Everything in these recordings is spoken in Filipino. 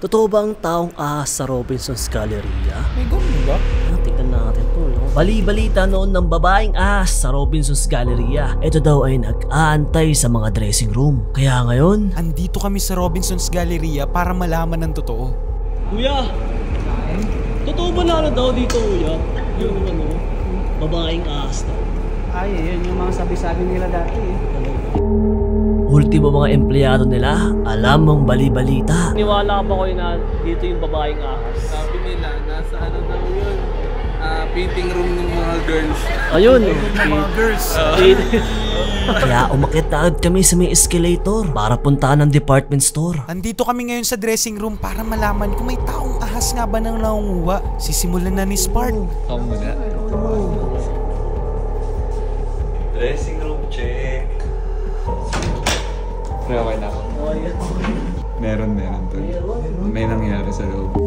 Totoo ba ang taong ahas sa Robinson's Galleria? May ganun ba? Tingnan natin to, no? Bali-balita noon ng babaeng ahas sa Robinson's Galleria. Ito daw ay nag-aantay sa mga dressing room. Kaya ngayon, andito kami sa Robinson's Galleria para malaman ng totoo. Kuya! Totoo ba na daw dito, kuya? Yung babaeng ahas daw. Ay, yun yung mga sabi-sabi nila dati eh. Ultimo mga empleyado nila, alam mong bali-balita. Niwala ba ko na dito yung babaeng ahas? Sabi nila, nasa ano daw yun? Painting room ng mga girls. Ayun! Mga girls. Kaya umakit na agad kami sa may escalator para puntahan ng department store. Andito kami ngayon sa dressing room para malaman kung may taong ahas nga ba nang nangunguha. Sisimulan na ni Spark. Ako muna. Dressing room check. Okay na ako. Meron to. May nangyari sa loob.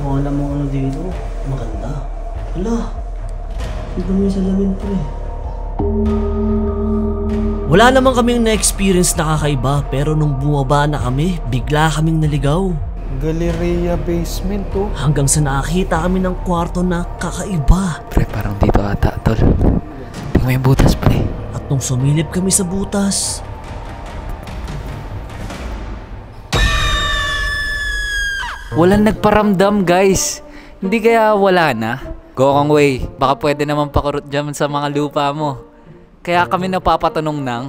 Wala mo ano dito. Maganda. Hala. Dito mo yung salamin ko eh. Wala naman kaming na-experience na kakaiba, pero nung bumaba na kami, bigla kaming naligaw. Galleria basement to. Hanggang sa nakakita kami ng kwarto na kakaiba. Pre, parang dito ata, tol. Tingnan mo yung butas, pre. At nung sumilip kami sa butas, Walang nagparamdam, guys. Hindi kaya wala na? Go Kong Wei, baka pwede naman pakurot dyan sa mga lupa mo. Kaya kami napapatanong ng